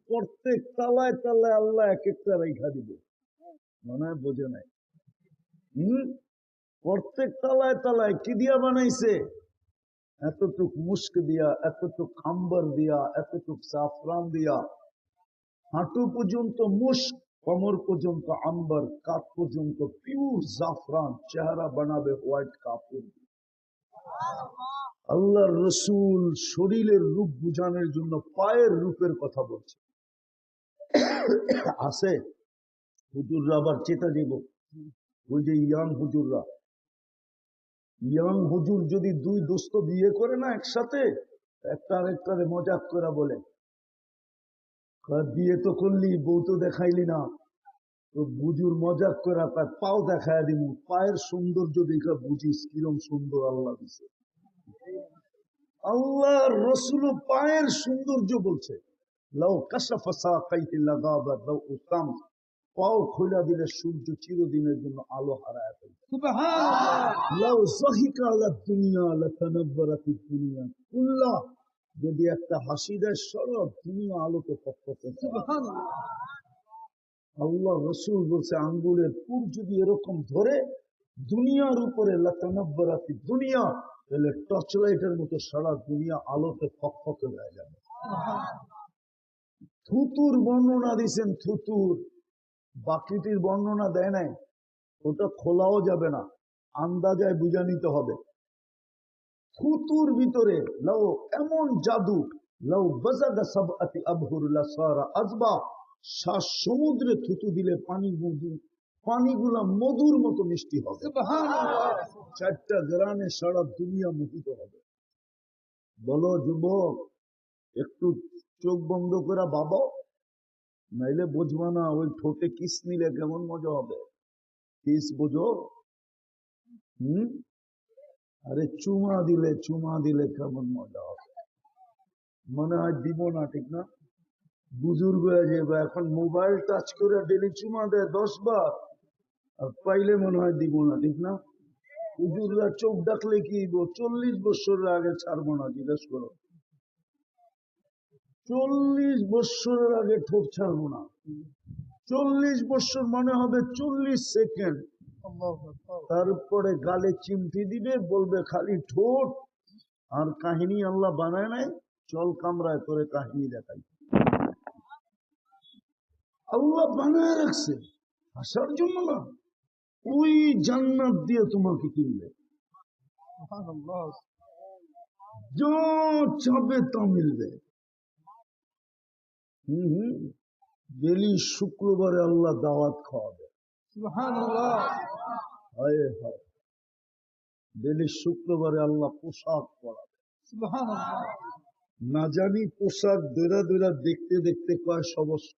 প্রত্যেক তালায় তালায় আল্লাহ এক একটা রেখা দিবে, মনে হয় বোঝে নাই। প্রত্যেক তালায় তালায় কি দিয়া বানাইছে? এতটুক মুস্ক দিয়া, এতটুক আম্বার দিয়া, এতটুক জাফরান দিয়া, হাঁটু পর্যন্ত মুস্ক, কোমর পর্যন্ত আম্বার, কাপ পর্যন্ত পিওর জাফরান, চেহারা বানাবে হোয়াইট কাপড়। আল্লাহর রসুল শরীরের রূপ বুঝানোর জন্য পায়ের রূপের কথা বলছে। আছে হুজুররা আবার চেতা দিব, ওই যে ইয়াং হুজুররা, ইয়াং হুজুর যদি দুই দোস্ত বিয়ে করে না একসাথে, একটা আরেকটারে মজাক করে বলে, বিয়ে তো করলি, বউ তো দেখাইলি না। তো বুঝুর মজাক করে তার পাও দেখায় দিব, পায়ের সৌন্দর্য দেখা বুঝিস কিরম সুন্দর আল্লাহ দিছে। আল্লাহ রসুল পায়ের সৌন্দর্য বলছে, লাউ কাশাফা সাকাইহি লাগাবা লাউ উতাম, পাও খোলা দিলে সূর্য চিরদিনের জন্য আলো হারায় ফেলবে। সুবহানাল্লাহ। লাউ যাহিকা আলা দুনিয়া লাতানাব্বারাতিদ দুনিয়া কুল্লাহ, যদি একটা হাসি দেয় সারা দুনিয়া আলোকে ফকফকে। সুবহানাল্লাহ। আল্লাহ রসুল বলছে আঙ্গুলের পুর যদি এরকম ধরে দুনিয়ার উপরে লাতানাব্বারাতিদ দুনিয়া, তাহলে টর্চ লাইটের মতো সারা দুনিয়া আলোতে ফকফকে হয়ে যাবে। থুতুর বর্ণনা দিয়েছেন, থুতুর, বাকিটির বর্ণনা দেয় নাই, ওটা খোলাও যাবে না, আন্দাজায় বুঝা নিতে হবে। থুতুর ভিতরে লাউ এমন জাদু, লাউ বাজাদা সাবআতি আবহুর লাসারা আজবা, 7 সমুদ্রে থুতু দিলে পানিগুলা মধুর মতো মিষ্টি হবে। সুবহানাল্লাহ। 4টা গ্রামে সারা দুনিয়া মোহিত হবে। বলো যুবক, একটু চোখ বন্ধ করে ভাবো, নাইলে বুঝবা না ওই ঠোঁটে কিস নিলে কেমন মজা হবে। কিস বোঝো? আরে চুমা দিলে কেমন মজা হবে। মনে হয় দিব না, ঠিক না? বুজুর্গ হয়ে যাবে, এখন মোবাইল টাচ করে ডেলি চুমা দেয় 10 বার, আর পাইলে মনে হয় দিব না, ঠিক না? হুজুররা চোখ ডাকলে কি 40 বছরের আগে ছাড়বো না, জিজ্ঞেস করো। 40 বছরের আগে ঠোঁট ছাড়বো না। 40 বছর মনে হবে 40 সেকেন্ড। তারপরে গালে চিমটি দিবে, বলবে খালি ঠোঁট আর কাহিনী আল্লাহ বানায় নাই, চল কামরায় করে কাহিনী দেখাই। আল্লাহ বানায় রাখছে আসার জন্য না, ওই জান্নাত দিয়ে তোমাকে কিনবে। যা চাবে তা মিলবে। ডেলি শুক্রবারে আল্লাহ দাওয়াত খাওয়াবে। সুবহানাল্লাহ। হায় হায়, ডেলি শুক্রবারে আল্লাহ পোশাক পরাবে। সুবহানাল্লাহ। না জানি পোশাক দৈরা দৈরা দেখতে দেখতে কয়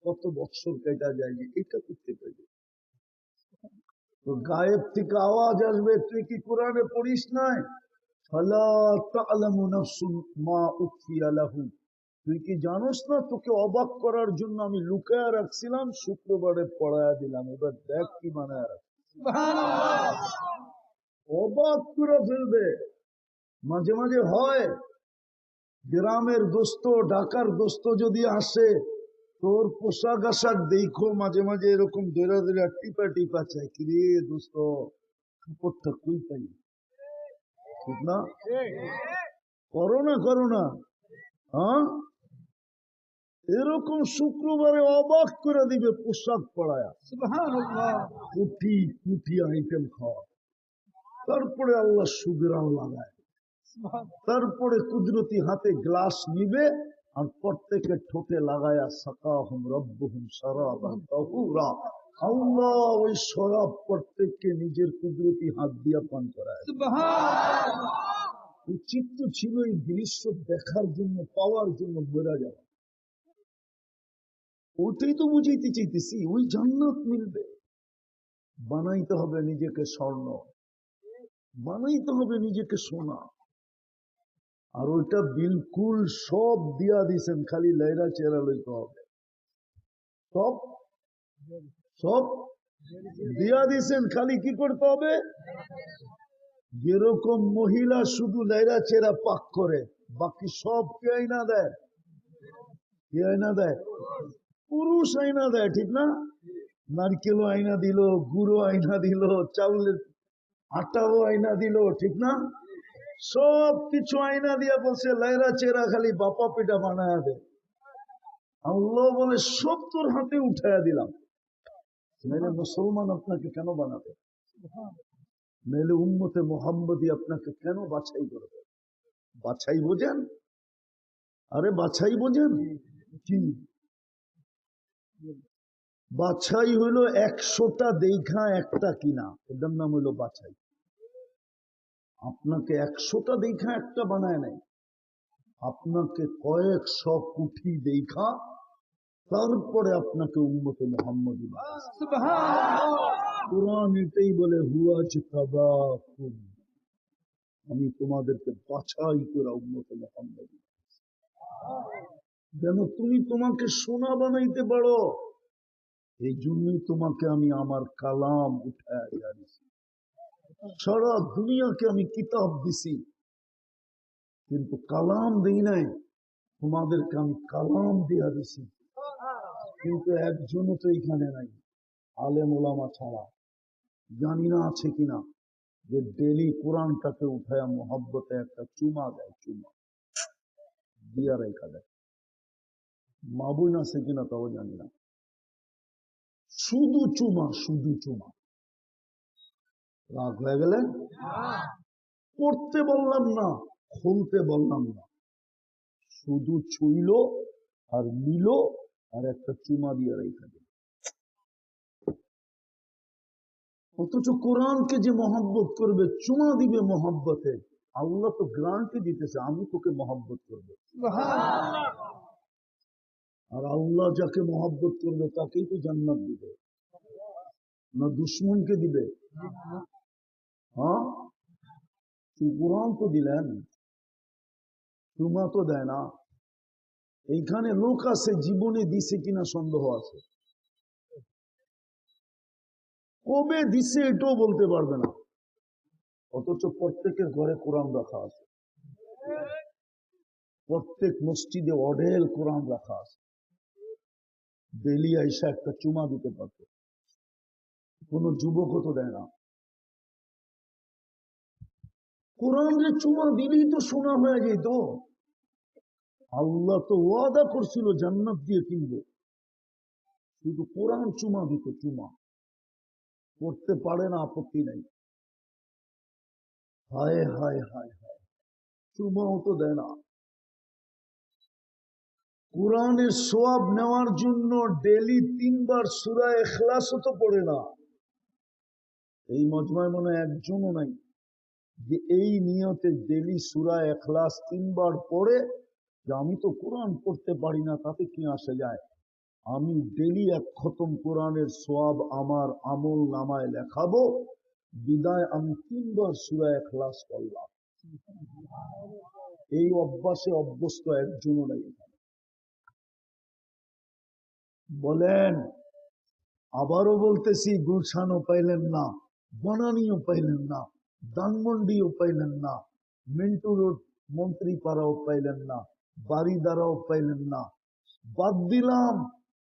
কত বছর কেটে যায়, এটা করতে পারি। তো গায়েব থেকে আওয়াজ আসবে, তুই কি কোরআনে পড়িস নাই? ফালা তা'লামু নাফসুন মা উখফিয়া লাহুম, তুই কি জানোস না তোকে অবাক করার জন্য আমি লুকায়া রাখছিলাম, শুক্রবারে পড়ায়া দিলাম, এবার দেখ কি বানায়া রাখছি। সুবহানাল্লাহ। অবাক করে ফেলবে। মাঝে মাঝে হয় গ্রামের দোস্ত, ঢাকার দোস্ত যদি আসে, তোর পোশাক আশাক দেখো মাঝে মাঝে এরকম দৈরা দৈরা টিপা টিপা চাই, কিরে দোস্ত কাপড়টা কই পাই, ঠিক না? করো না, হ্যাঁ? এরকম শুক্রবারে অবাক করে দিবে পোশাক পড়ায়া। সুবহানাল্লাহ। কুটি আইটেম খাওয়া, তারপরে আল্লাহ সুবিরান লাগায়, তারপরে কুদরতি হাতে গ্লাস নিবে আর প্রত্যেকের ঠোঁটে লাগায়া সাকাহুম রব্বুহুম শারাবান তাহুরা, আল্লাহ ওই শরাব প্রত্যেককে নিজের কুদরতি হাত দিয়া পান করায়। সুবহানাল্লাহ। উচিত তো ছিল এই দৃশ্য দেখার জন্য, পাওয়ার জন্য মরে যাওয়া। ওইটাই তো বুঝাইতে চাইতেছি, ওই জান্নাত মিলবে। বানাইতে হবে নিজেকে স্বর্ণ, বানাইতে হবে নিজেকে সোনা, আর ওইটা বিলকুল সব দিয়া দিছেন, খালি লাইরা চেহারা লইতে হবে। সব সব দিয়া দিছেন, খালি কি করতে হবে? যেরকম মহিলা শুধু লাইরা চেহারা পাক করে, বাকি সব কে আইনা দেয়? কে আইনা দেয়? পুরুষ আয়না দেয়, ঠিক না? নারকেলও আয়না দিল, গুঁড়ো আয়না দিল, চাউলের আটাও আয়না দিল, ঠিক না? সব কিছু আয়না দিয়া বলছে লাইরা চেরা খালি বাপা পিঠা বানায় দে। আল্লাহ বলে সব তোর হাতে উঠাইয়া দিলাম। নাইলে মুসলমান আপনাকে কেন বানাবে? নাইলে উম্মতে মোহাম্মদী আপনাকে কেন বাছাই করবে? বাছাই বোঝেন? আরে বাছাই বোঝেন কি? বাছাই হইলো 100টা দেখা একটা কিনা, এটার নাম হইলো বাছাই। আপনাকে 100টা দেখা একটা বানায় নাই, আপনাকে কয়েকশ কোটি দেখা তারপরে আপনাকে উম্মতে মুহাম্মদী বানাইছে। কুরআন এটাই বলে হুয়া জিতাবাকুম, আমি তোমাদেরকে বাছাই করে উম্মতে মুহাম্মদী যেন তুমি তোমাকে সোনা বানাইতে পারো। এই জন্যই তোমাকে আমি আমার কালাম উঠায় জানিয়েছি। সারা দুনিয়াকে আমি কিতাব দিছি, কিন্তু কালাম দিই নাই। তোমাদেরকে আমি কালাম দিয়া দিছি, কিন্তু একজনও তো এখানে নাই আলেম ওলামা ছাড়া। জানি না আছে কিনা যে ডেলি কোরআনটাকে উঠায় মোহাব্বতে একটা চুমা দেয়, চুমা দিয়া রেখা দেয়। মাবুন আছে কিনা তাও জানি না, শুধু চুমা, শুধু চুমা। রাগ হয়ে গেলেন? পড়তে বললাম না, খুলতে বললাম না, শুধু ছুইল আর নিল আর একটা চুমা দিয়ে রেখা দিল। অথচ কোরআনকে যে মহব্বত করবে, চুমা দিবে মহব্বতে, আল্লাহ তো গ্যারান্টি দিতেছে আমি তোকে মহব্বত করবো। আর আল্লাহ যাকে মহব্বত করবে তাকেই তো জান্নাত দিবে, না দুশ্মনকে দিবে? হ্যাঁ, কোরআন তো দিলেন, চুমা তো দেয় না। এইখানে লোক আছে জীবনে দিছে কিনা সন্দেহ আছে, কবে দিছে এটাও বলতে পারবে না। অথচ প্রত্যেকের ঘরে কোরআন রাখা আছে, প্রত্যেক মসজিদে অঢেল কোরআন রাখা আছে। ডেলি আইসা একটা চুমা দিতে পারত, কোন যুবকও তো দেয় না। কোরআনের চুমা দিলেই তো শোনা হয়ে যেত। আল্লাহ তো ওয়াদা করছিল জান্নাত দিয়ে কিনবে, শুধু কোরআন চুমা দিত, চুমা। করতে পারে না, আপত্তি নাই। হায় হায় হায় হায়, চুমাও তো দেয় না। কোরআনের সোয়াব নেওয়ার জন্য ডেলি 3 বার সূরা ইখলাসও তো পড়ে না। এই মজমায় মনে একজনও নাই যে এই নিয়তে ডেলি সূরা ইখলাস 3 বার পড়ে যে আমি তো কোরআন পড়তে পারি না, তাতে কি আসে যায়, আমি ডেলি 1 খতম কোরআনের সোয়াব আমার আমল নামায় লেখাবো, বিদায় আমি 3 বার সূরা ইখলাস পড়লাম। এই অভ্যাসে অভ্যস্ত একজনও নাই। বলেন, আবারও বলতেছি, গুলশানও পাইলেন না, বনানীও পাইলেন না, ধানমন্ডিও পাইলেন না, মিন্টু রোড মন্ত্রীপাড়াও পাইলেন না, বাড়িদারাও পাইলেন না, বাদ দিলাম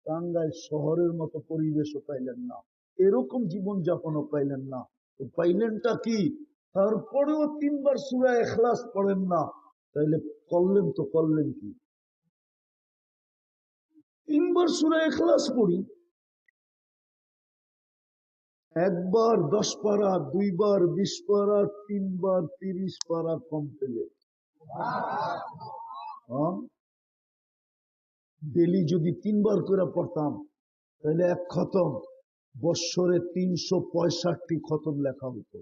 টাঙ্গাইল শহরের মতো পরিবেশও পাইলেন না, এরকম জীবনযাপনও পাইলেন না। তো পাইলেনটা কি? তারপরেও 3 বার সূরা ইখলাস পড়েন না, তাইলে করলেন কি? 3 বার সূরা ইখলাস পড়ি, 1 বার 10 পারা, 2 বার 20 পারা, 3 বার 30 পারা কমপ্লিট। ডেলি যদি 3 বার করে পড়তাম তাহলে 1 খতম, বৎসরে 365 খতম লেখা হতো।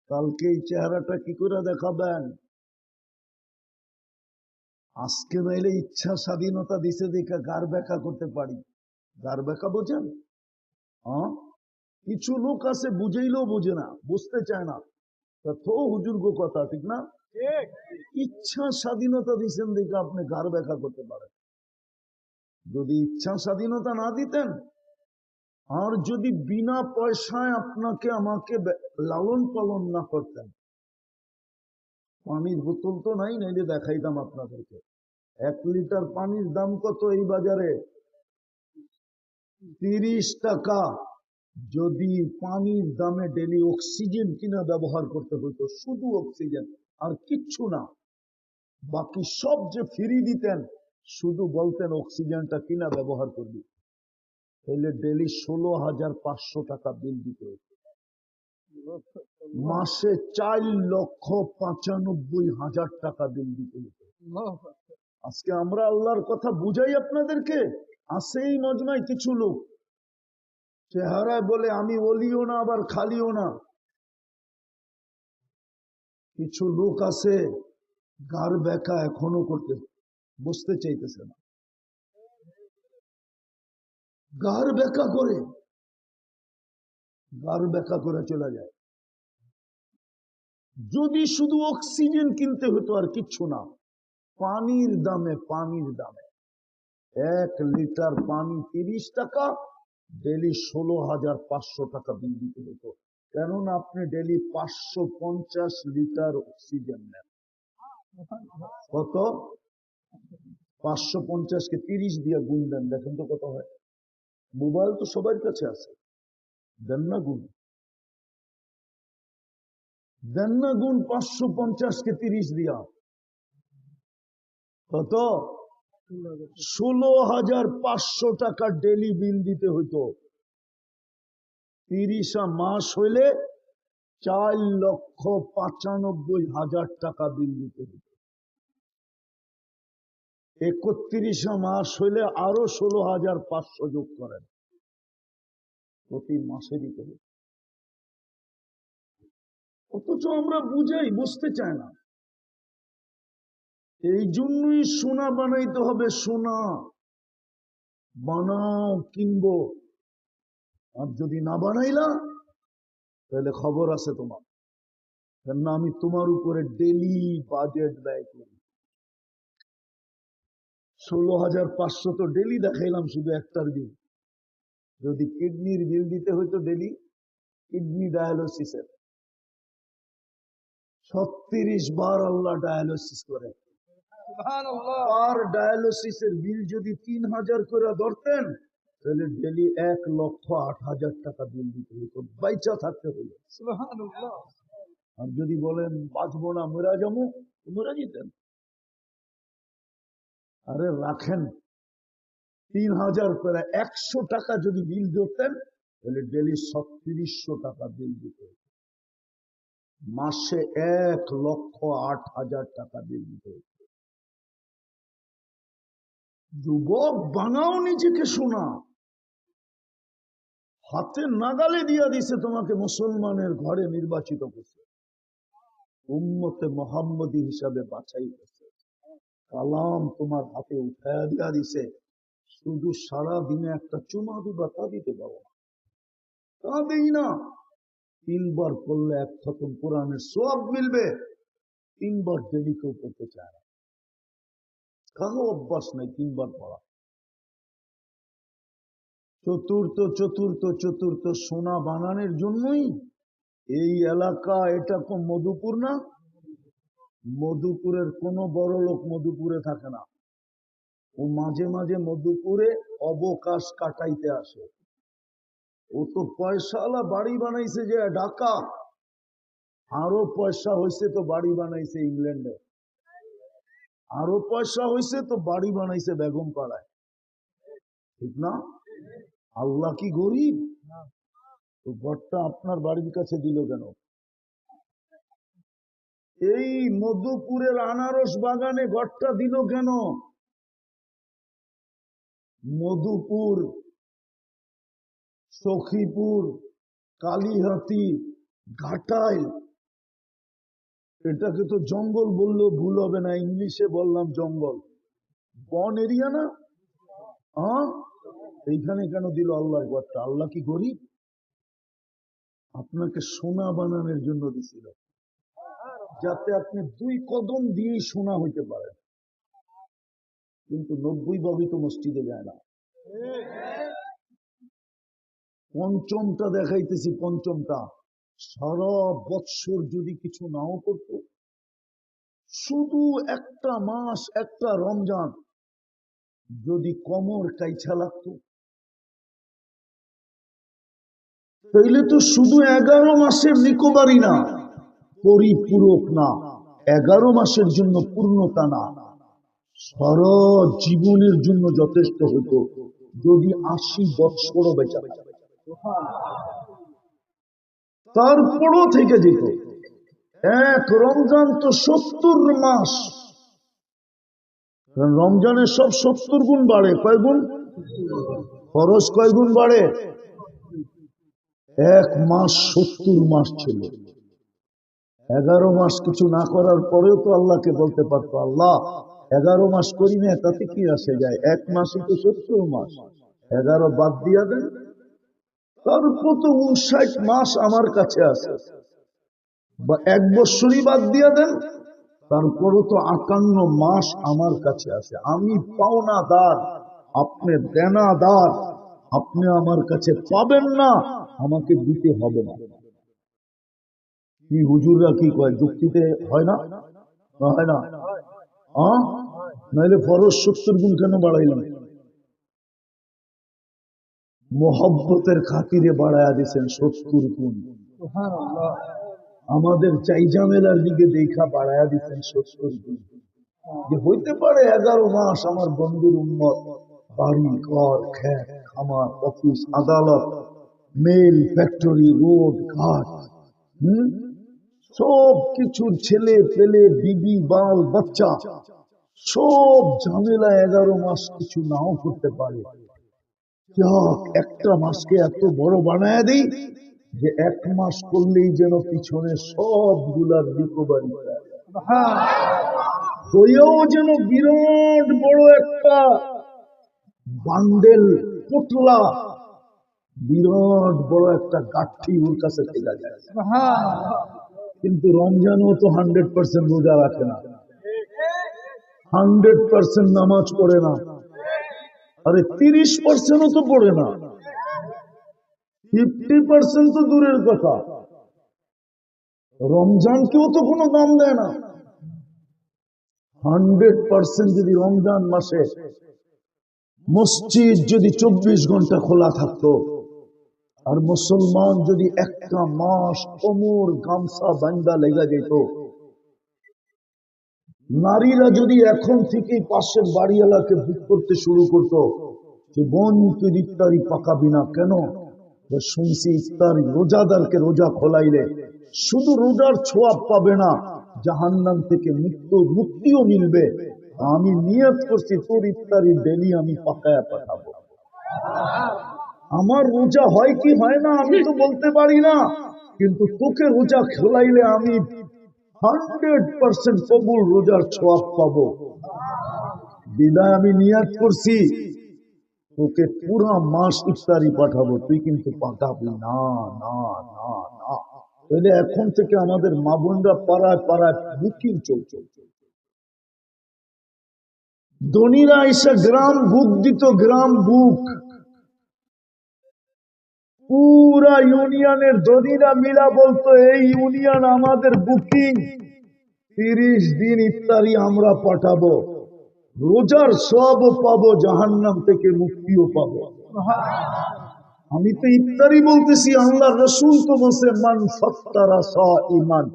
কালকে এই চেহারাটা কি করে দেখাবেন? আজকে নাইলে ইচ্ছা স্বাধীনতা দিছে দেখে গার ব্যাখ্যা করতে পারি। গার ব্যাখ্যা বোঝেন? কিছু লোক আছে বুঝাইলেও বোঝে না, বুঝতে চায় না, তো হুজুর্গ কথা, ঠিক না? ইচ্ছা স্বাধীনতা দিচ্ছেন দেখে আপনি গার ব্যাখ্যা করতে পারেন। যদি ইচ্ছা স্বাধীনতা না দিতেন, আর যদি বিনা পয়সায় আপনাকে আমাকে লালন পালন না করতেন, পানির বোতল তো নাই, নাইলে দেখাইতাম আপনাদেরকে। 1 লিটার পানির দাম কত এই বাজারে? 30 টাকা। যদি পানির দামে ডেলি অক্সিজেন কিনা ব্যবহার করতে হতো, শুধু অক্সিজেন আর কিচ্ছু না, বাকি সব যে ফ্রি দিতেন, শুধু বলতেন অক্সিজেনটা কিনা ব্যবহার করবি, তাহলে ডেলি 16,500 টাকা বিল দিতে হতো। মাসে 4,95,000 টাকা বিল দিতে হতো। আজকে আমরা আল্লাহর কথা বুঝাই আপনাদেরকে। আছে এই মজমায় কিছু লোক চেহারায় বলে আমি ওলিও না আবার খালিও না। কিছু লোক আছে গার বেকা এখনো করতে বুঝতে চাইতেছে না, গার বেকা করে চলে যায়। যদি শুধু অক্সিজেন কিনতে হতো আর কিচ্ছু না, পানির দামে 1 লিটার পানি 30 টাকা, ডেলি 16,500 টাকা বিল দিতে হতো। কেননা আপনি ডেলি 550 লিটার অক্সিজেন নেন। কত? 550 কে 30 দিয়ে গুণ দেন, দেখেন তো কত হয়। মোবাইল তো সবার কাছে আছে, দেন না গুণ, 550 কে 30 দিয়া কত? 16,500 টাকা ডেলি বিল দিতে হইতো। 30 মাস হইলে 4,95,000 টাকা বিল দিতে হইতো। 31 মাস হইলে আরো 16,500 যোগ করেন, প্রতি মাসে দিতে হবে। অথচ আমরা বুঝাই, বুঝতে চায় না। এই জন্যই সোনা বানাইতে হবে। সোনা বানাও, কিনবো। আর যদি না বানাইলা তাহলে খবর আছে তোমার, কেননা আমি তোমার উপরে ডেলি বাজেট ব্যয় করি। 16,500 তো ডেলি দেখাইলাম শুধু একটার বিল। যদি কিডনির বিল দিতে হইতো ডেলি, কিডনি ডায়ালিসিসের 36 বার আল্লাহ ডায়ালিসিস করে। আর ডায়ালিসিসের বিল যদি 3,000 করে ধরতেন, তাহলে ডেলি 1,08,000 টাকা বিল দিতে হতো, বাইচা থাকতে হলো। আর যদি বলেন বাঁচবো না, মরা যাবো, মরা যেতেন। আরে রাখেন 3,000 করে 100 টাকা যদি বিল ধরতেন, তাহলে ডেলি 3600 টাকা বিল দিতে হতো। মাসে 1,08,000 টাকা বিল দিতে হতো। যুবক বানাও নিজেকে সোনা, হাতে নাগালে দিয়া দিছে, তোমাকে মুসলমানের ঘরে নির্বাচিত করছে, উম্মতে মোহাম্মদী হিসাবে বাছাই করছে, কালাম তোমার হাতে উঠায়া দিয়া দিছে। শুধু সারা দিনে একটা চুমা দিবা, তা দিতে পারো না, তা দেই না। 3 বার পড়লে 1 খতম কোরআনের সওয়াব মিলবে, 3 বার ডেলি কেউ পড়তে চায় না, কারো অভ্যাস নাই 3 বার পড়া। চতুর্থ সোনা বানানোর জন্যই এই এলাকা, এটা তো মধুপুর না? মধুপুরের কোন বড় লোক মধুপুরে থাকে না, ও মাঝে মাঝে মধুপুরে অবকাশ কাটাইতে আসে। ও তো পয়সাওয়ালা, বাড়ি বানাইছে যে ঢাকা, আরো পয়সা হয়েছে তো বাড়ি বানাইছে ইংল্যান্ডে, আরো পয়সা হয়েছে তো বাড়ি বানাইছে বেগম পাড়ায়, ঠিক না? আল্লাহ কি গরিব? তো ঘরটা আপনার বাড়ির কাছে দিল কেন? এই মধুপুরের আনারস বাগানে ঘরটা দিল কেন? মধুপুর, সখীপুর, কালীহাতি, ঘাটাইল, এটাকে তো জঙ্গল বললেও ভুল হবে না, ইংলিশে বললাম জঙ্গল, বন এরিয়া না? হ্যাঁ, এইখানে কেন দিল আল্লাহর ঘরটা? আল্লাহ কি গরিব? আপনাকে সোনা বানানোর জন্য দিছিল, যাতে আপনি 2 কদম দিয়ে সোনা হইতে পারেন। কিন্তু 90 ভাবই তো মসজিদে যায় না। পঞ্চমটা দেখাইতেছি, পঞ্চমটা সারা বৎসর যদি কিছু নাও করতো, শুধু একটা মাস, একটা রমজান যদি কোমর কাইছা লাগতো, তাইলে তো শুধু 11 মাসের রিকভারি না, পরিপূরক না, 11 মাসের জন্য পূর্ণতা না, সারা জীবনের জন্য যথেষ্ট হতো যদি 80 বৎসরও বেঁচে থাকে। তারপরও থেকে যেত। এক রমজান তো 70 মাস, রমজানের সব 70 গুণ বাড়ে। কয় গুণ? খরচ কয় গুণ বাড়ে? এক মাস 70 মাস ছিল। 11 মাস কিছু না করার পরেও তো আল্লাহকে বলতে পারতো, আল্লাহ 11 মাস করি না, তাতে কি আসে যায়, এক মাসই তো 70 মাস, 11 বাদ দিয়া দেন। তারপর তো 59 মাস আমার কাছে আছে, বা 1 বছরই বাদ দিয়া দেন, তারপরও তো 58 মাস আমার কাছে আছে। আমি পাওনাদার, আপনি দেনাদার, আপনি আমার কাছে পাবেন না, আমাকে দিতে হবে না। কি হুজুররা কি কয়, যুক্তিতে হয় না? হয় না? নাইলে ফরজ 70 গুণ কেন বাড়াইলাম? মোহব্বতের খাতিরে বাড়ায়া দিচ্ছেন 70 গুণ। আমাদের চাইজা মেলার দিকে দেখা বাড়ায়া দিচ্ছেন 70 গুণ। যে হইতে পারে 11 মাস আমার বন্ধুর উম্মত বাড়ি ঘর খেত খামার অফিস আদালত মেল ফ্যাক্টরি রোড ঘাট সব কিছুর ছেলে পেলে বিবি বাল বাচ্চা সব ঝামেলা 11 মাস কিছু নাও করতে পারে। একটা মাসকে এত বড় বানায় দেই যে 1 মাস করলেই যেন পিছনে সবগুলার রিকভারি হয়েও যেন বিরাট বড় একটা বান্ডেল পোটলা, বিরাট বড় একটা গাঠি ওর কাছে থেকে যায়। কিন্তু রমজানও তো 100% রোজা রাখে না, 100% নামাজ পড়ে না, আরে 30%ও তো পড়ে না, 50% তো দূরের কথা, রমজানকেও তো কোনো দাম দেয় না। 100% যদি রমজান মাসে মসজিদ যদি 24 ঘন্টা খোলা থাকতো, আর মুসলমান যদি একটা মাস কোমর গামছা বান্দা লেগে যেত, নারীরা যদি এখন থেকে পাশের বাড়িওয়ালাকে বুক করতে শুরু করতো যে বোন তুই ইফতারি পাকাবি না কেন, শুনছি ইফতারি রোজাদারকে রোজা খোলাইলে শুধু রোজার ছোঁয়া পাবে না, জাহান্নাম থেকে মুক্তিও মিলবে। আমি নিয়ত করছি তোর ইফতারি ডেলি আমি পাকায়া পাঠাবো। আমার রোজা হয় কি হয় না আমি তো বলতে পারি না, কিন্তু তোকে রোজা খোলাইলে আমি 100% কবুল রোজার ছোঁয়া পাবো। বিদায় আমি নিয়ত করছি তোকে পুরা মাস ইফতারি পাঠাবো, তুই কিন্তু পাঠাবি না। না না না, তাহলে এখন থেকে আমাদের মা বোনরা পাড়ায় পাড়ায় বুকিং চলছে। ধনীরা এসে গ্রাম বুক দিত, গ্রাম বুক, পুরা ইউনিয়নের ধনীরা মিলা বলতো এই ইউনিয়ন আমাদের বুকিং, 30 দিন ইফতারি আমরা পাঠাবো, রোজার সবও পাবো, জাহান্নাম থেকে মুক্তিও পাবো। আমি তো ইফতারি বলতেছি, আল্লাহ রসুল তো বলছে মান ফাত্তারা সাইমান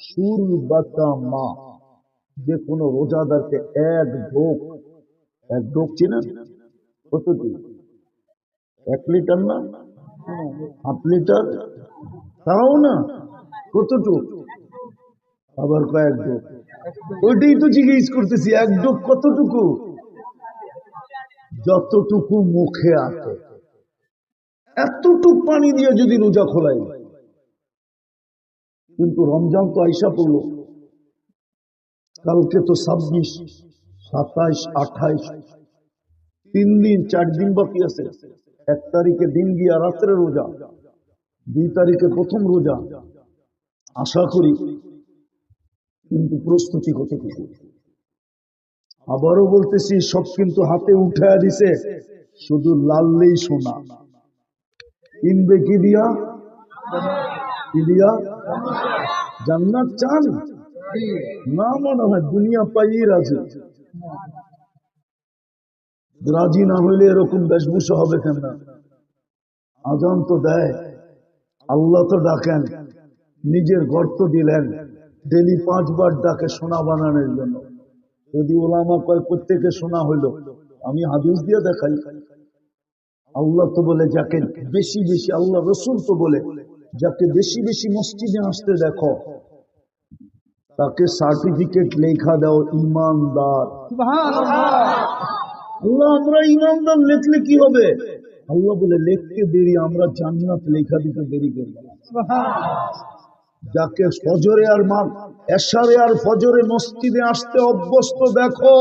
শুরবাতা মা, যে কোনো রোজাদারকে এক ঢোক চিনেন কতটুকু, 1 লিটার না 1/2 লিটার, তাও না কতটুকু, আবার কয়েক ঢোক, ওইটাই তো জিজ্ঞেস করতেছি, 1 ঢোক কতটুকু, যতটুকু মুখে আসে এতটুক পানি দিয়ে যদি রোজা খোলাই। কিন্তু রমজান তো আইসা পড়ল, কালকে তো 26, 27, 28, 3 দিন 4 দিন বাকি আছে। 1 তারিখে দিন গিয়া রাত্রে রোজা, 2 তারিখে প্রথম রোজা আশা করি। কিন্তু প্রস্তুতি কতটুকু, আবারও বলতেছি সব কিন্তু হাতে উঠায়া দিছে, শুধু লাললেই সোনা। কিনবে কি দিয়া? জান্নাত চান? না মনে হয় দুনিয়া পাইয়ে রাজি। রাজি না হইলে এরকম বেশভূষা হবে কেন? আজান তো দেয়, আল্লাহ তো ডাকেন, নিজের গর্ত দিলেন, ডেলি 5 বার ডাকে সোনা বানানোর জন্য। যদি ওলামা কয় প্রত্যেকে সোনা হইল, আমি হাদিস দিয়ে দেখাই। আল্লাহ তো বলে যাকে বেশি বেশি, আল্লাহ রসুল তো বলে যাকে বেশি বেশি মসজিদে আসতে দেখো তাকে সার্টিফিকেট লেখা দাও ইমানদার। আল্লাহ, আমরা ইমানদার লিখলে কি হবে? আল্লাহ বলে লিখতে দেরি, আমরা জান্নাত লেখা দিতে দেরি করব। যাকে ফজরে আর এশারে আর ফজরে মসজিদে আসতে অভ্যস্ত দেখো,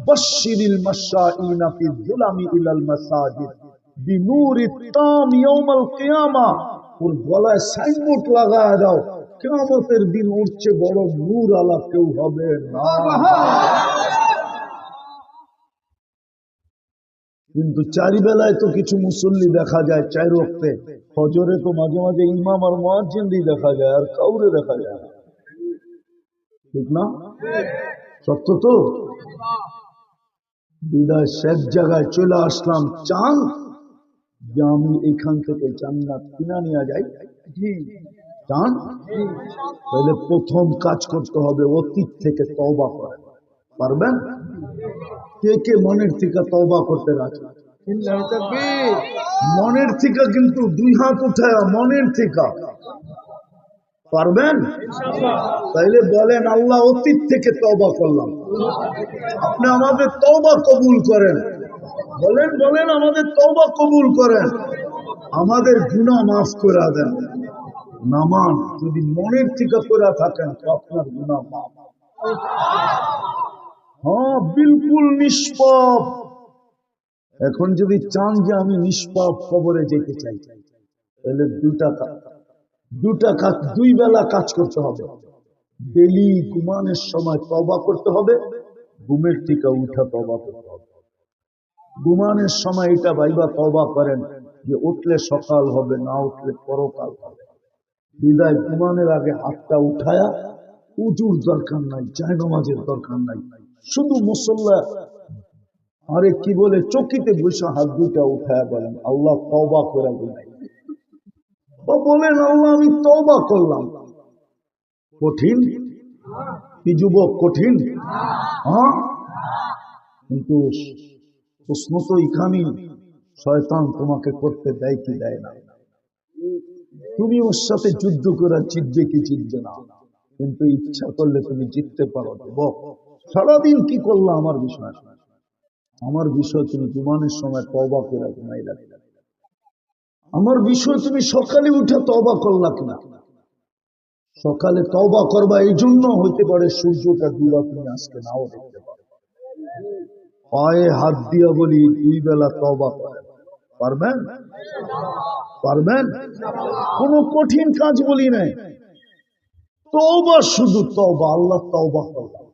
বাশশিরিল মাশাইনা ফি যুলামি ইলাল মাসাজিদ বিনূরিত তাম ইয়াউমাল কিয়ামা। ওর গলায় সাইনবোর্ড লাগায় দাও, কিয়ামতের দিন উঠছে বড় নূর আলা কেউ হবে না। কিন্তু চারিবেলায় তো কিছু মুসল্লি দেখা যায়, 4 ওয়াক্তে। ফজরে তো মাঝে মাঝে ইমাম আর মুয়াজ্জিনই দেখা যায়, আর কাউরে দেখা যায় না। ঠিক না? সত্য তো। বিদায় শেষ জায়গায় চলে আসলাম, চান যে আমি এখান থেকে জান্নাত কিনা নিয়ে যাই। চান? তাহলে প্রথম কাজ করতে হবে অতীত থেকে তওবা করা। পারবেন? কে কে মনের থেকে তওবা করতে রাজি? মনের থেকে, কিন্তু 2 হাত উঠায় মনের থেকে। পারবেন? তাইলে বলেন, আল্লাহ অতীত থেকে তওবা করলাম, আপনি আমাদের তওবা কবুল করেন। বলেন বলেন, আমাদের তওবা কবুল করেন, আমাদের গুনাহ মাফ করে দেন। নামান যদি মনের থেকে করে থাকেন তো আপনার গুনাহ মাফ। হ্যাঁ, বিলকুল নিষ্পাপ। এখন যদি চান যে আমি নিষ্পাপ কবরে যেতে চাই, তাহলে 2টা কাজ, 2 বেলা কাজ করতে হবে। ডেলি ঘুমানোর সময় তওবা করতে হবে, ঘুমের থেকে উঠা তওবা করতে হবে। ঘুমানোর সময় এটা ভাইবা তওবা করেন যে উঠলে সকাল হবে, না উঠলে পরকাল হবে। বিদায় ঘুমানোর আগে হাতটা উঠায়া, উজুর দরকার নাই, জায়নামাজের দরকার নাই, শুধু মুসল্লা আরে কি বলে চকিতে বসে হাত 2টা উঠায়া বলেন, আল্লাহ তওবা করে ঘুমাই। বা বলেন, আল্লাহ আমি তওবা করলাম। কঠিন কি যুবক? কঠিন? হ্যাঁ, কিন্তু প্রশ্ন তো এখানে, শয়তান তোমাকে করতে দেয় কি দেয় না? তুমি ওর সাথে যুদ্ধ করে জিতবে কি জিতবে না, কিন্তু ইচ্ছা করলে তুমি জিততে পারো। সারাদিন কি করলা আমার বিষয়? আমার বিষয় তুমি ঘুমানোর সময় তওবা করে ঘুমাইলা। আমার বিষয় তুমি সকালে উঠে তওবা করলা কিনা। সকালে তওবা করবা এই জন্য হইতে পারে সূর্যটা ডুবা তুমি আজকে নাও দেখতে পারো। পায়ে হাত দিয়া বলি 2 বেলা তওবা করেন। পারবেন? পারবেন? কোনো কঠিন কাজ বলি নাই, তওবা, শুধু তওবা। আল্লাহ তওবা করলাম,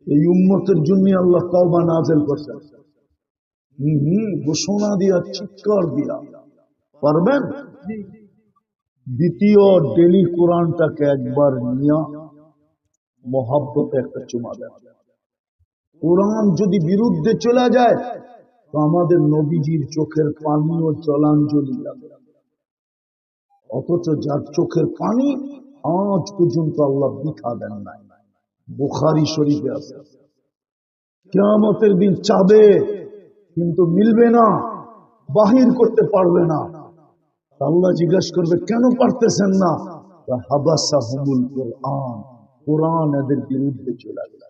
এই উম্মতের জন্য আল্লাহ তওবা নাযিল করেছেন। ঘোষণা দিয়া, চিৎকার দিয়া। পারবেন? দ্বিতীয়, ডেলি কোরআনটাকে একবার নিয়া মহাব্বতে একটা চুমা দেন। কোরআন যদি বিরুদ্ধে চলে যায় তো আমাদের নবীজির চোখের পানিও জলাঞ্জলি লাগে। অথচ যার চোখের পানি আজ পর্যন্ত আল্লাহ বৃথা দেন নাই। বুখারী শরীফে আছে, কিয়ামতের দিন চাবে কিন্তু মিলবে না, বাহির করতে পারবে না। আল্লাহ জিজ্ঞাসা করবে, কেন পারতেছেন না? হাবাসাহুমুল কোরআন, কোরআন এদের বিরুদ্ধে চলে গেল।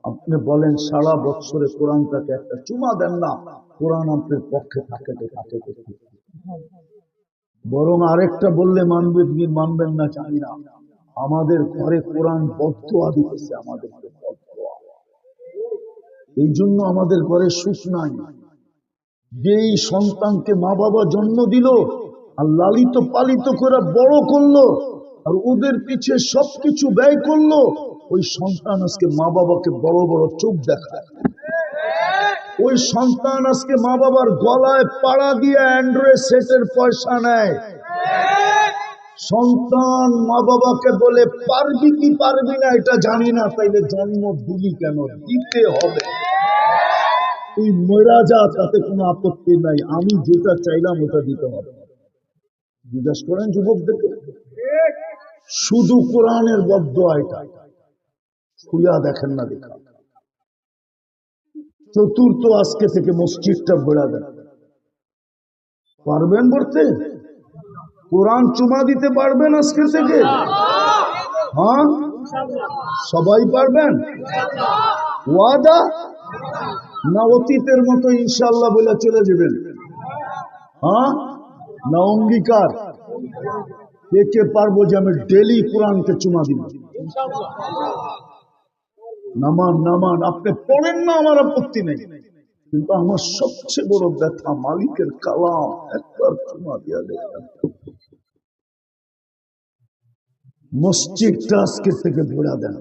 আপনি বলেন সারা বছরে কোরআনটাকে একটা চুমা দেন না, কোরআন আপনার পক্ষে থাকে। বরং আরেকটা বললে মানবেন না জানি না, আমাদের ঘরে কোরআন বদদোয়া দিতেছে আমাদেরকে, বদদোয়া। এই জন্য আমাদের ঘরে সুখ নাই। যেই সন্তানকে মা বাবা জন্ম দিল আর লালিত পালিত করে বড় করলো আর ওদের পিছে সবকিছু ব্যয় করলো, ওই সন্তান আজকে মা বাবাকে বড় বড় চোখ দেখায়। ওই সন্তান আজকে মা বাবার গলায় পাড়া দিয়ে অ্যান্ড্রয়েড সেটের পয়সা নেয়। সন্তান মা বাবাকে বলে পারবি কি পারবি না এটা জানি না, তাইলে জন্ম দিলি কেন? দিতে হবে। তুই মরা যা, তাতে কোনো আপত্তি নাই, আমি যেটা চাইলাম ওটা দিতে হবে। জিজ্ঞাসা করেন যুবকদেরকে, শুধু কোরআনের বদদোয়া এটা, খুঁয়া দেখেন না দেখা। চতুর্থ, আজকে থেকে মসজিদটা বেড়া দেন। পারবেন পড়তে? কোরআন চুমা দিতে পারবেন আজকে থেকে? হ্যাঁ, সবাই পারবেন? ওয়াদা না অতীতের মতো ইনশাল্লাহ বলে চলে যাবেন? হ্যাঁ না অঙ্গীকার? কে কে পারবো যে আমি ডেলি কোরআনকে চুমা দিব? নামান নামান, আপনি পড়েন না, আমার আপত্তি নেই, কিন্তু আমার সবচেয়ে বড় ব্যথা মালিকের কালাম একবার চুমা দিয়া দেখেন। মসজিদটা আজকে থেকে ভরা দেন।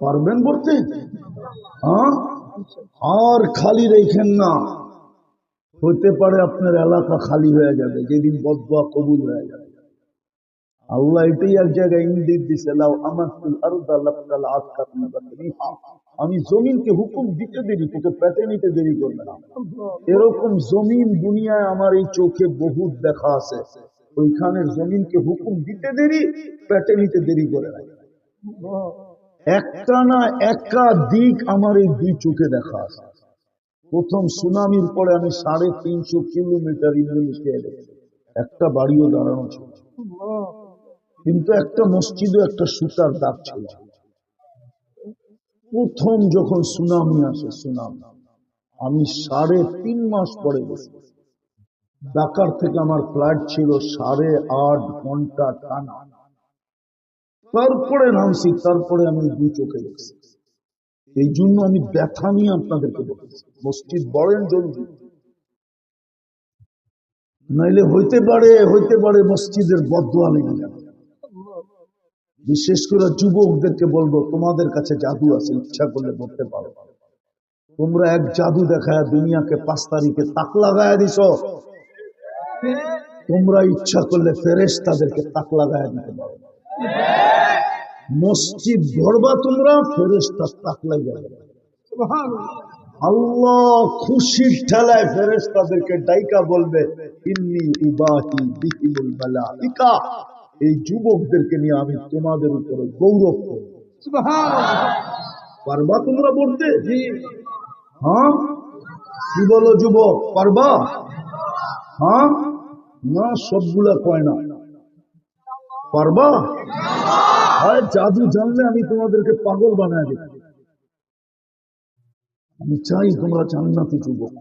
পারবেন পড়তে? হ্যাঁ, আর খালি রেখেন না। হতে পারে আপনার এলাকা খালি হয়ে যাবে যেদিন বদদোয়া কবুল হয়ে যাবে। আল্লাহ এটাই এক জায়গায় ইঙ্গিত দিছে, লাউ আমাতুল আরদা লাবতাল আকাতনা বাতরিহা, আমি জমিনকে হুকুম দিতে দেরি, তোকে পেটে নিতে দেরি করবে না। এরকম জমিন দুনিয়ায় আমার এই চোখে বহুত দেখা আছে, ওইখানের জমিনকে হুকুম দিতে দেরি, পেটে নিতে দেরি করে না। একটা না একাধিক আমার এই দুই চোখে দেখা আছে। প্রথম সুনামির পরে আমি 350 কিলোমিটার ইন্দোনেশিয়া দেখেছি, একটা বাড়িও দাঁড়ানো ছিল, কিন্তু একটা মসজিদও একটা সুতার দাগ ছিল। প্রথম যখন সুনামি আসে, সুনামি আমি 3.5 মাস পরে গেছি। ঢাকার থেকে আমার ফ্লাইট ছিল 8.5 ঘন্টা টানা, তারপরে নামছি, তারপরে আমি দুই চোখে দেখছি। এই জন্য আমি ব্যথা নিয়ে আপনাদেরকে বলছি, মসজিদ বড়েন জলদি, নাইলে হইতে পারে মসজিদের বদদোয়া লেগে যাবে। বিশেষ করে যুবকদেরকে বলবো, তোমাদের কাছে জাদু আছে, ইচ্ছা করলে বলতে পারো। তোমরা এক জাদু দেখায় দুনিয়াকে 5 তারিখে তাক লাগায় দিছ, তোমরা ইচ্ছা করলে ফেরেশতাদেরকে তাক লাগায় দিতে পারো। মসজিদ গড়বা তোমরা, ফেরেশতা তাক লাগাবে। আল্লাহ খুশির ঠেলায় ফেরেশতাদেরকে ডাইকা বলবে, ইন্নী উবাহি বিহিমুল মালাইকা, এই যুবকদেরকে নিয়ে আমি তোমাদের উপরে গৌরব করব। পারবা তোমরা বলতে? হ্যাঁ, কি বলো যুবক, পারবা? হ্যাঁ না, সবগুলা কয় না। পারবা? হয় জাদু জানলে আমি তোমাদেরকে পাগল বানায় দিই। আমি চাই তোমরা জান্নাতি যুবক।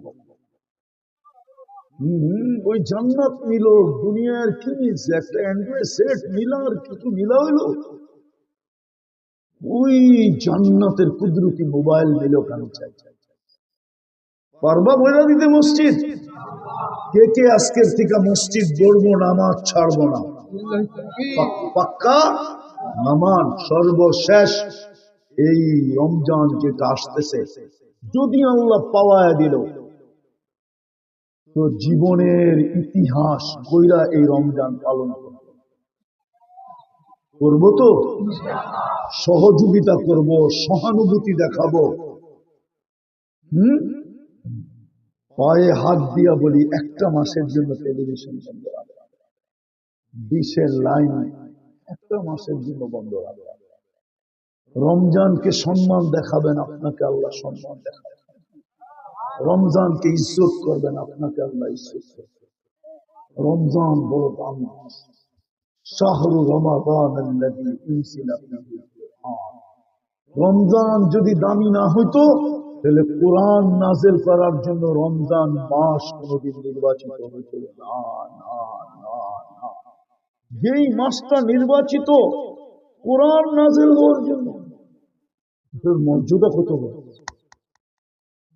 ওই জান্নাত নিল, দুনিয়ার কি নিচ্ছে? একটা অ্যান্ড্রয়েড সেট নিলা, আর কিছু নিলা হইলো? ওই জান্নাতের কুদরতি মোবাইল নিল কেন? চাই পারবা বইলা দিতে মসজিদ? কে কে আজকের থেকে মসজিদ গড়বো, নামাজ ছাড়বো না? পাক্কা নামান। সর্বশেষ এই রমজান যেটা আসতেছে, যদি আল্লাহ পাওয়ায় দিল, তো জীবনের ইতিহাস কইরা এই রমজান পালন করবো। তো সহযোগিতা করব, সহানুভূতি দেখাবো। পায়ে হাত দিয়া বলি, একটা মাসের জন্য টেলিভিশন বন্ধ রাখবে, ডিশের লাইন একটা মাসের জন্য বন্ধ রাখবে। রমজানকে সম্মান দেখাবেন, আপনাকে আল্লাহ সম্মান দেখাবেন। রমজানকে ইজ্জত করবেন, আপনাকে আল্লাহ ইজ্জত করবেন। রমজান বড় দাম। শাহরু রমাদান আল্লাযী উনজিলা ফীহিল কুরআন। রমজান যদি দামি না হইতো, তাহলে কোরআন নাযিল করার জন্য রমজান মাস কোনদিন নির্বাচিত হইতো না। যেই মাসটা নির্বাচিত কোরআন নাযিল হওয়ার জন্য, এটার মর্যাদা কত বড়।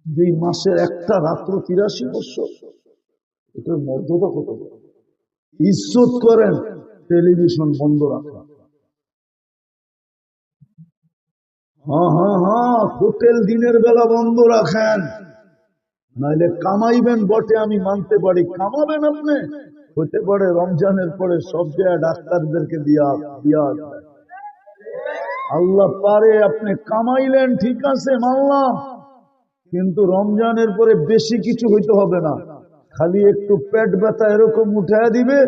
যেই মাসের একটা রাত্র 83 বছর, এটার মর্যাদা কত বড়। ইজ্জত করেন, টেলিভিশন বন্ধ রাখা। হ্যাঁ, হোটেল দিনের বেলা বন্ধ রাখেন, নাইলে কামাইবেন বটে, আমি মানতে পারি, কামাবেন আপনি, হতে পারে রমজানের পরে সব জায়গায় ডাক্তারদেরকে দিয়া দিয়া দেয়। আল্লাহ পারে, আপনি কামাইলেন ঠিক আছে মানলাম, কিন্তু রমজানের পরে বেশি কিছু হইতে হবে না, খালি একটু পেট ব্যথা এরকম উঠায় দিবে,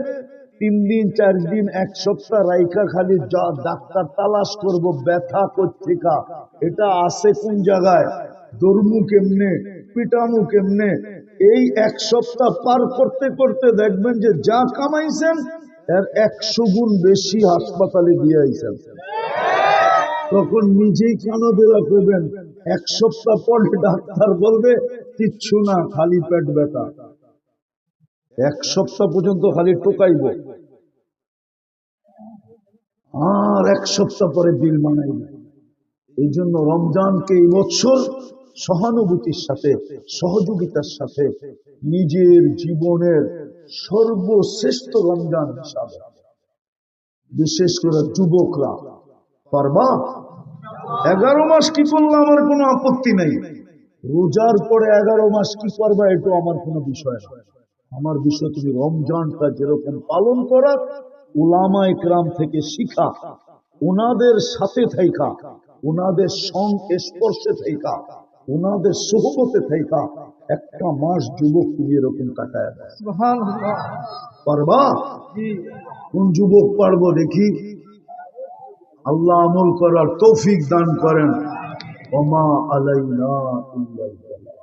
3 দিন 4 দিন 1 সপ্তাহ রাইখা খালি যা ডাক্তার তালাশ করব ব্যথা কোত্থেকা, এটা আছে কোন জায়গায়, দরমু কেমনে, পিটামু কেমনে। এই 1 সপ্তাহ পার করতে করতে দেখবেন যে যা কামাইছেন এর 100 গুণ বেশি হাসপাতালে দিয়ে আইছেন। তখন নিজেই কানবেলা করবেন, 1 সপ্তাহ পরে ডাক্তার বলবে কিচ্ছু না, খালি পেট ব্যথা। 1 সপ্তাহ পর্যন্ত খালি টোকাইব, আর 1 সপ্তাহ পরে বিল বানাইব। এই জন্য রমজানকে এই বছর সহানুভূতির সাথে, সহযোগিতার সাথে নিজের জীবনের সর্বশ্রেষ্ঠ রমজান হিসাবে, বিশেষ করে যুবকরা পারবা। 11 মাস কি করলে আমার কোনো আপত্তি নেই, রোজার পরে 11 মাস কি করবা এটা আমার কোনো বিষয় না। আমার বিষয় তুমি রমজানটা যেরকম পালন করা, উলামা ইকরাম থেকে শিখা, ওনাদের সাথে থাইকা, ওনাদের সংস্পর্শে থাইকা, ওনাদের সোহবতে থাইকা 1টা মাস যুবক তুমি এরকম কাটায় দেয়। পারবা? কোন যুবক পারবো দেখি? আল্লাহ আমল করার তৌফিক দান করেন। ওমা আলাইনা ইল্লাল বালাগ।